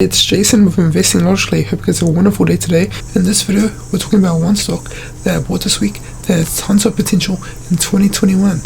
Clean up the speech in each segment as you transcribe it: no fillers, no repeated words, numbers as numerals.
It's Jason with Investing Logically. Hope you guys have a wonderful day today. In this video, we're talking about one stock that I bought this week that has tons of potential in 2021.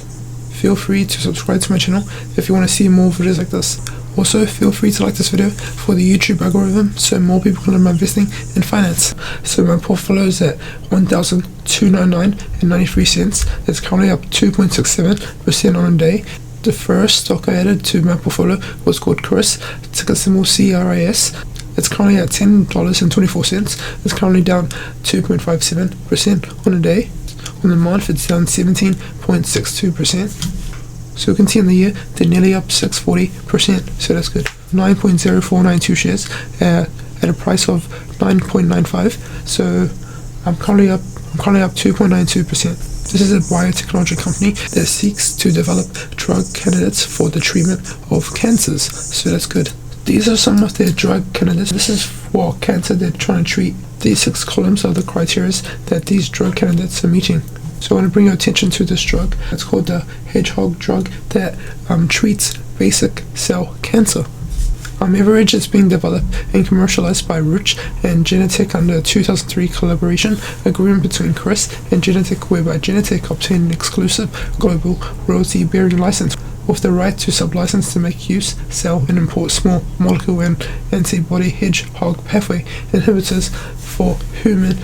Feel free to subscribe to my channel if you want to see more videos like this. Also, feel free to like this video for the YouTube algorithm so more people can learn about investing and finance. So my portfolio is at $1,299.93. It's currently up 2.67% on a day. The first stock I added to my portfolio was called CRIS, ticker symbol CRIS. It's currently at $10.24. It's currently down 2.57% on a day. On the month, it's down 17.62%. So we can see in the year, they're nearly up 640%, so that's good. 9.0492 shares at a price of 9.95. So I'm currently up 2.92%. This is a biotechnology company that seeks to develop drug candidates for the treatment of cancers, so that's good. These are some of their drug candidates. This is for cancer they're trying to treat. These 6 columns are the criteria that these drug candidates are meeting. So I want to bring your attention to this drug. It's called the hedgehog drug that treats basic cell cancer. Average is being developed and commercialized by Roche and Genentech under a 2003 collaboration agreement between CRIS and Genentech, whereby Genentech obtained an exclusive global royalty-bearing license with the right to sub-license to make use, sell, and import small molecule and antibody hedgehog pathway inhibitors for human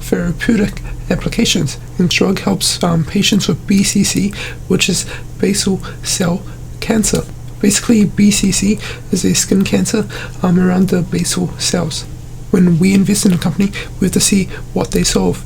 therapeutic applications. The drug helps patients with BCC, which is basal cell cancer. Basically, BCC is a skin cancer around the basal cells. When we invest in a company, we have to see what they solve.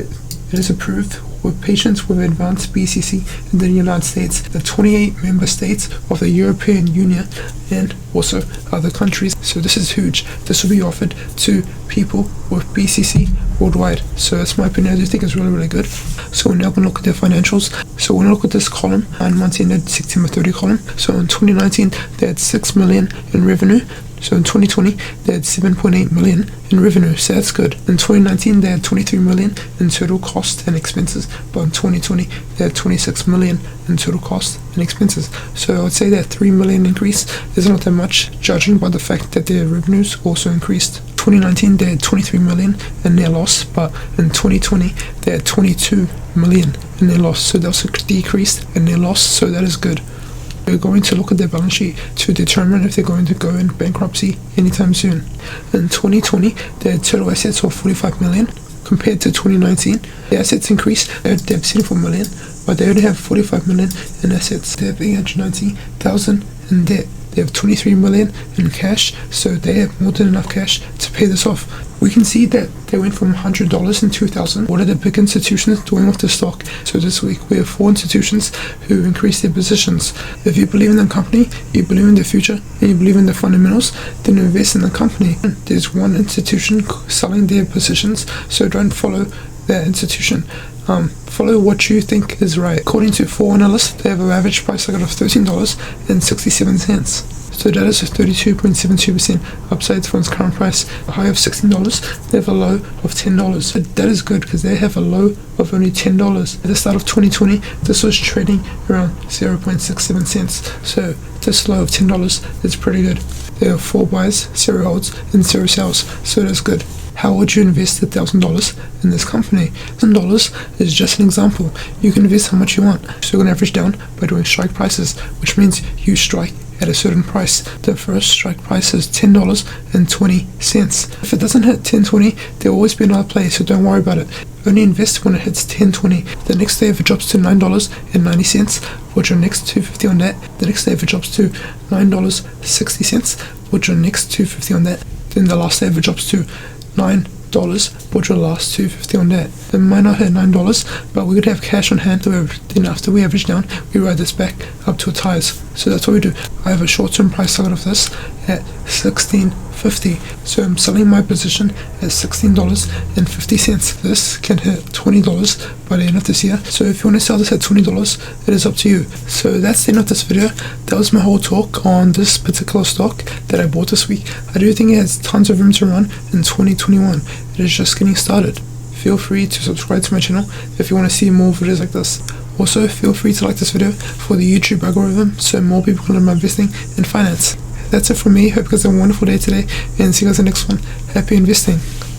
It is approved with patients with advanced BCC in the United States, the 28 member states of the European Union, and also other countries. So this is huge. This will be offered to people with BCC worldwide. So that's my opinion. I do think it's really, really good. So we're now going to look at their financials. So we're going to look at this column, 9 months ended September 30 column. So in 2019, they had $6 million in revenue. So in 2020, they had $7.8 million in revenue, so that's good. In 2019, they had $23 million in total cost and expenses, but in 2020, they had $26 million in total cost and expenses. So I would say that $3 million increase is not that much, judging by the fact that their revenues also increased. 2019, they had $23 million in their loss, but in 2020, they had $22 million in their loss, so they also decreased in their loss, so that is good. We're going to look at their balance sheet to determine if they're going to go in bankruptcy anytime soon. In 2020, they had total assets of $45 million. Compared to 2019, the assets increased. They have $74 million, but they only have $45 million in assets. They have $890,000 in debt. They have $23 million in cash, so they have more than enough cash to pay this off. We can see that they went from $100 in 2000. What are the big institutions doing with the stock? So this week we have 4 institutions who increased their positions. If you believe in the company, you believe in the future, and you believe in the fundamentals, then invest in the company. There's one institution selling their positions, so don't follow that institution. Follow what you think is right. According to 4 analysts, they have an average price target of $13.67. So that is a 32.72% upside from its current price. A high of $16, they have a low of $10. But that is good because they have a low of only $10. At the start of 2020, this was trading around 0.67 cents. So this low of $10 is pretty good. There are 4 buys, 0 holds, and 0 sells. So that's good. How would you invest $1,000 in this company? $1,000 is just an example. You can invest how much you want. So you're going to average down by doing strike prices, which means you strike at a certain price. The first strike price is $10.20. If it doesn't hit $10.20, there will always be another play, so don't worry about it. Only invest when it hits $10.20. The next day, if it drops to $9.90, put your next $2.50 on that. The next day, if it drops to $9.60, put your next $2.50 on that. Then the last day, if it drops to $9, put your last $2.50 on that. It might not hit $9, but we could have cash on hand. Then after we average down, we ride this back up to its highs. So that's what we do. I have a short-term price target of this at $16.50. So I'm selling my position at $16.50. This can hit $20 by the end of this year. So if you want to sell this at $20, it is up to you. So that's the end of this video. That was my whole talk on this particular stock that I bought this week. I do think it has tons of room to run in 2021. It is just getting started. Feel free to subscribe to my channel if you want to see more videos like this. Also, feel free to like this video for the YouTube algorithm so more people can learn about investing and finance. That's it from me. Hope you guys have a wonderful day today, and see you guys in the next one. Happy investing.